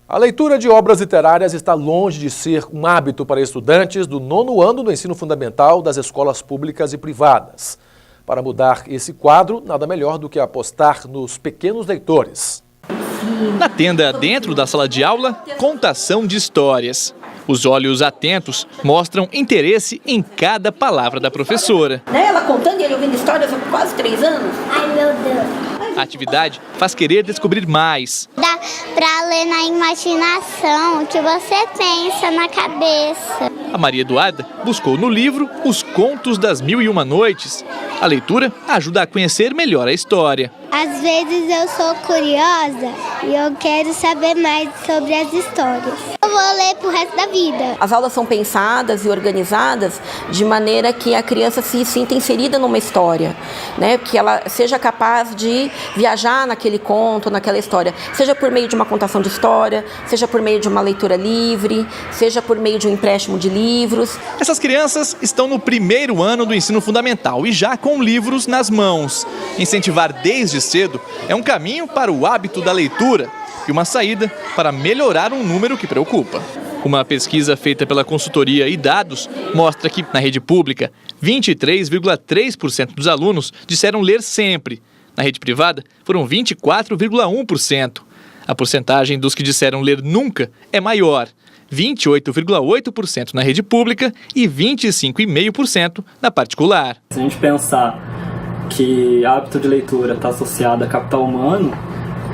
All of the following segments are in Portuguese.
A leitura de obras literárias está longe de ser um hábito para estudantes do 9º ano do ensino fundamental das escolas públicas e privadas. Para mudar esse quadro, nada melhor do que apostar nos pequenos leitores. Na tenda dentro da sala de aula, contação de histórias. Os olhos atentos mostram interesse em cada palavra da professora. Ela contando e ele ouvindo histórias há quase 3 anos. Ai, meu Deus. A atividade faz querer descobrir mais. Dá pra ler na imaginação o que você pensa na cabeça. A Maria Eduarda buscou no livro Os Contos das Mil e Uma Noites. A leitura ajuda a conhecer melhor a história. Às vezes eu sou curiosa e eu quero saber mais sobre as histórias. Eu vou ler pro resto da vida. As aulas são pensadas e organizadas de maneira que a criança se sinta inserida numa história, né? Que ela seja capaz de viajar naquele conto, naquela história, seja por meio de uma contação de história, seja por meio de uma leitura livre, seja por meio de um empréstimo de livros. Essas crianças estão no 1º ano do ensino fundamental e já com livros nas mãos. Incentivar desde cedo é um caminho para o hábito da leitura e uma saída para melhorar um número que preocupa. Uma pesquisa feita pela consultoria e dados mostra que, na rede pública, 23,3% dos alunos disseram ler sempre. Na rede privada, foram 24,1%. A porcentagem dos que disseram ler nunca é maior, 28,8% na rede pública e 25,5% na particular. Se a gente pensar que hábito de leitura está associado a capital humano,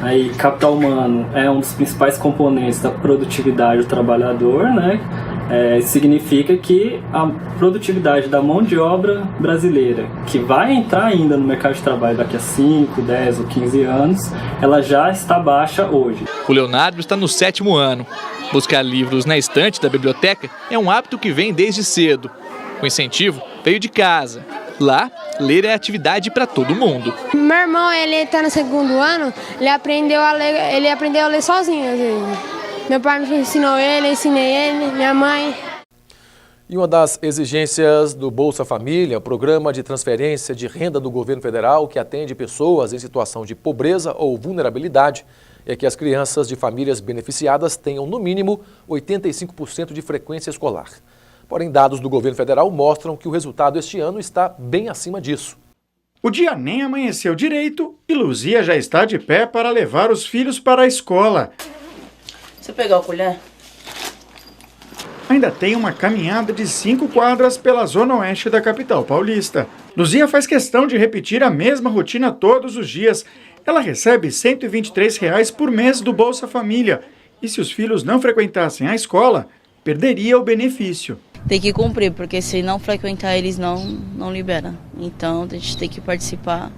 aí capital humano é um dos principais componentes da produtividade do trabalhador, né? Significa que a produtividade da mão de obra brasileira, que vai entrar ainda no mercado de trabalho daqui a 5, 10 ou 15 anos, ela já está baixa hoje. O Leonardo está no 7º ano. Buscar livros na estante da biblioteca é um hábito que vem desde cedo. O incentivo veio de casa. Lá, ler é atividade para todo mundo. Meu irmão, ele está no 2º ano, ele aprendeu a ler sozinho. Meu pai me ensinou ele, eu ensinei ele, minha mãe. E uma das exigências do Bolsa Família, o programa de transferência de renda do governo federal que atende pessoas em situação de pobreza ou vulnerabilidade, é que as crianças de famílias beneficiadas tenham no mínimo 85% de frequência escolar. Porém, dados do governo federal mostram que o resultado este ano está bem acima disso. O dia nem amanheceu direito e Luzia já está de pé para levar os filhos para a escola. Você pegar a colher? Ainda tem uma caminhada de 5 quadras pela zona oeste da capital paulista. Luzia faz questão de repetir a mesma rotina todos os dias. Ela recebe R$ 123 por mês do Bolsa Família. E se os filhos não frequentassem a escola, perderia o benefício. Tem que cumprir, porque se não frequentar eles não libera. Então a gente tem que participar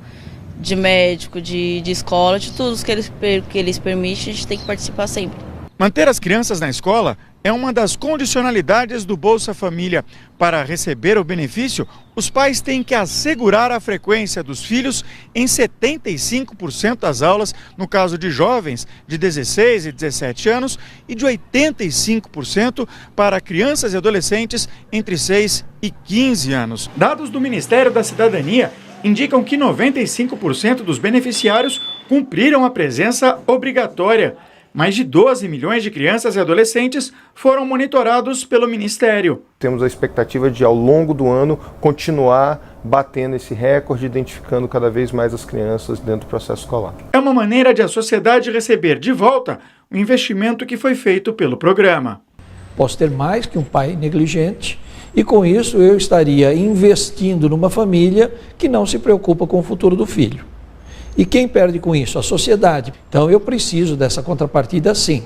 de médico, de escola, de tudo que eles permitem, a gente tem que participar sempre. Manter as crianças na escola é uma das condicionalidades do Bolsa Família. Para receber o benefício, os pais têm que assegurar a frequência dos filhos em 75% das aulas, no caso de jovens de 16 e 17 anos, e de 85% para crianças e adolescentes entre 6 e 15 anos. Dados do Ministério da Cidadania indicam que 95% dos beneficiários cumpriram a presença obrigatória. Mais de 12 milhões de crianças e adolescentes foram monitorados pelo Ministério. Temos a expectativa de, ao longo do ano, continuar batendo esse recorde, identificando cada vez mais as crianças dentro do processo escolar. É uma maneira de a sociedade receber de volta o investimento que foi feito pelo programa. Posso ter mais que um pai negligente e, com isso, eu estaria investindo numa família que não se preocupa com o futuro do filho. E quem perde com isso? A sociedade. Então eu preciso dessa contrapartida sim.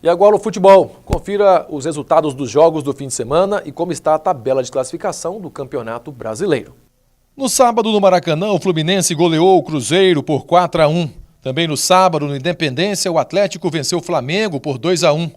E agora o futebol. Confira os resultados dos jogos do fim de semana e como está a tabela de classificação do Campeonato Brasileiro. No sábado no Maracanã, o Fluminense goleou o Cruzeiro por 4-1. Também no sábado, no Independência, o Atlético venceu o Flamengo por 2-1.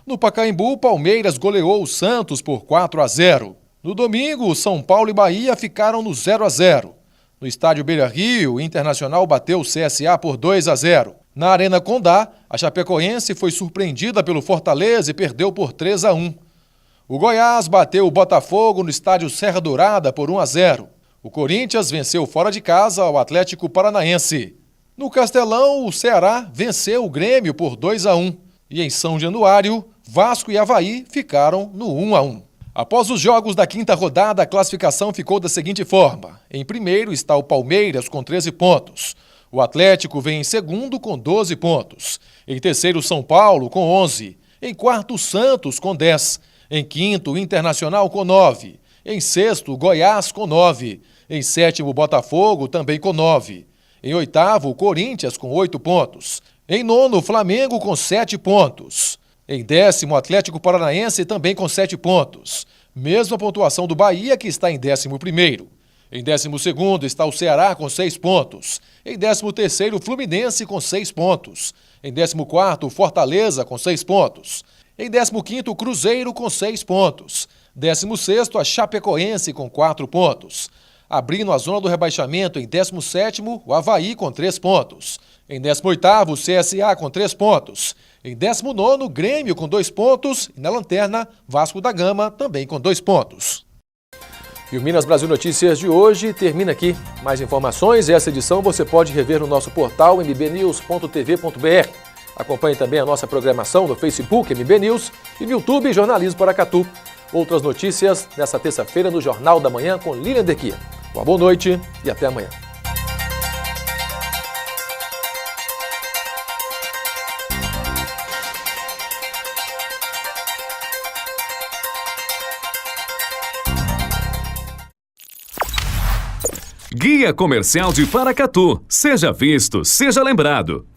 No Pacaembu, o Palmeiras goleou o Santos por 4-0. No domingo, o São Paulo e Bahia ficaram no 0-0. No estádio Beira-Rio, o Internacional bateu o CSA por 2-0. Na Arena Condá, a Chapecoense foi surpreendida pelo Fortaleza e perdeu por 3-1. O Goiás bateu o Botafogo no estádio Serra Dourada por 1-0. O Corinthians venceu fora de casa o Atlético Paranaense. No Castelão, o Ceará venceu o Grêmio por 2-1. E em São Januário, Vasco e Avaí ficaram no 1-1. Após os jogos da quinta rodada, a classificação ficou da seguinte forma. Em primeiro está o Palmeiras com 13 pontos. O Atlético vem em segundo com 12 pontos. Em terceiro, São Paulo com 11. Em quarto, o Santos com 10. Em quinto, o Internacional com 9. Em sexto, o Goiás com 9. Em sétimo, o Botafogo também com 9. Em oitavo, o Corinthians com 8 pontos. Em nono, o Flamengo com 7 pontos. Em décimo, o Atlético Paranaense também com 7 pontos. Mesma pontuação do Bahia, que está em 11º. Em 12º está o Ceará com 6 pontos. Em 13º, o Fluminense com 6 pontos. Em 14º, o Fortaleza com 6 pontos. Em 15º, o Cruzeiro com 6 pontos. 16º, a Chapecoense com 4 pontos. Abrindo a zona do rebaixamento em 17º, o Avaí com 3 pontos. Em 18º, o CSA com 3 pontos. Em 19º, o Grêmio com 2 pontos. E na lanterna, Vasco da Gama também com 2 pontos. E o Minas Brasil Notícias de hoje termina aqui. Mais informações, essa edição você pode rever no nosso portal mbnews.tv.br. Acompanhe também a nossa programação no Facebook MB News e no YouTube Jornalismo Paracatu. Outras notícias nessa terça-feira no Jornal da Manhã com Lilian Derquia. Uma boa noite e até amanhã. Guia Comercial de Paracatu. Seja visto, seja lembrado.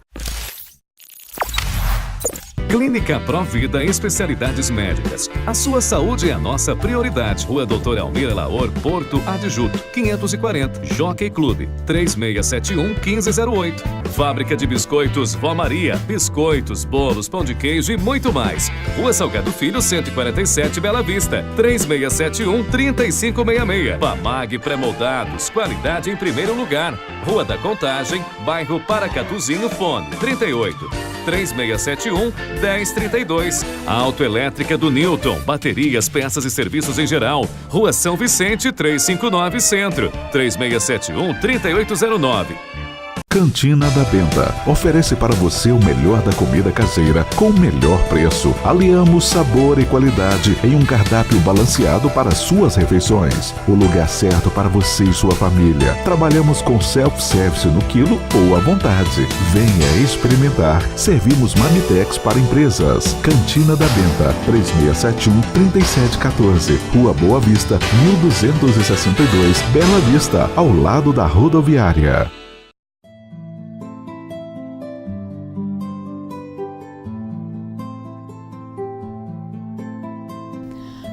Clínica Provida Especialidades Médicas. A sua saúde é a nossa prioridade. Rua Doutor Almir Laor, Porto Adjuto, 540. Jockey Clube, 3671-1508. Fábrica de Biscoitos Vó Maria. Biscoitos, bolos, pão de queijo e muito mais. Rua Salgado Filho, 147, Bela Vista, 3671-3566. Pamag Pré-Moldados. Qualidade em primeiro lugar. Rua da Contagem, bairro Paracatuzinho, fone 38-3671-1032. Autoelétrica do Newton. Baterias, peças e serviços em geral. Rua São Vicente, 359 Centro, 3671-3809. Cantina da Benta oferece para você o melhor da comida caseira com o melhor preço. Aliamos sabor e qualidade em um cardápio balanceado para suas refeições. O lugar certo para você e sua família. Trabalhamos com self-service no quilo ou à vontade. Venha experimentar. Servimos Marmitex para empresas. Cantina da Benta, 3671-3714. Rua Boa Vista, 1262, Bela Vista, ao lado da rodoviária.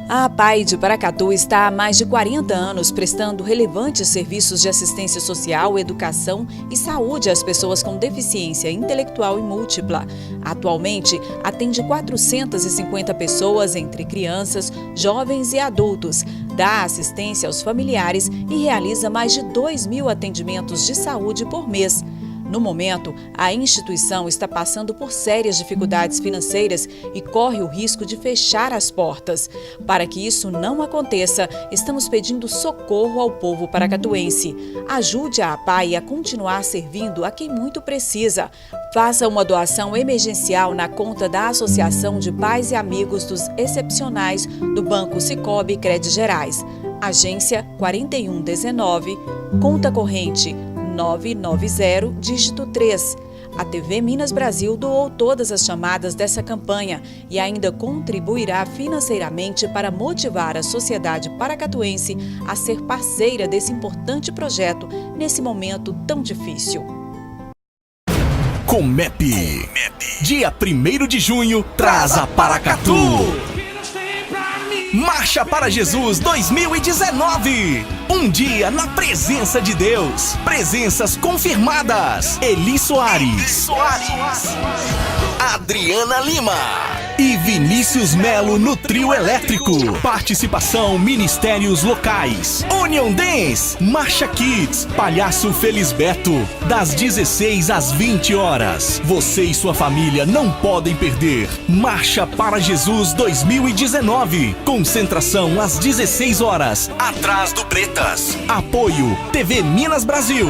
A APAE de Paracatu está há mais de 40 anos prestando relevantes serviços de assistência social, educação e saúde às pessoas com deficiência intelectual e múltipla. Atualmente, atende 450 pessoas entre crianças, jovens e adultos, dá assistência aos familiares e realiza mais de 2.000 atendimentos de saúde por mês. No momento, a instituição está passando por sérias dificuldades financeiras e corre o risco de fechar as portas. Para que isso não aconteça, estamos pedindo socorro ao povo paracatuense. Ajude a APAE a continuar servindo a quem muito precisa. Faça uma doação emergencial na conta da Associação de Pais e Amigos dos Excepcionais do Banco Cicobi Crédito Gerais. Agência 4119, conta corrente 990, dígito 3. A TV Minas Brasil doou todas as chamadas dessa campanha e ainda contribuirá financeiramente para motivar a sociedade paracatuense a ser parceira desse importante projeto nesse momento tão difícil. Comep, dia 1º de junho, traz a Paracatu. Marcha para Jesus 2019. Um dia na presença de Deus. Presenças confirmadas: Eli Soares, Adriana Lima e Vinícius Melo no trio elétrico. Participação ministérios locais: Union Dance, Marcha Kids, Palhaço Felisberto, das 16 às 20 horas. Você e sua família não podem perder. Marcha para Jesus 2019. Concentração às 16 horas, atrás do Bretas. Apoio TV Minas Brasil.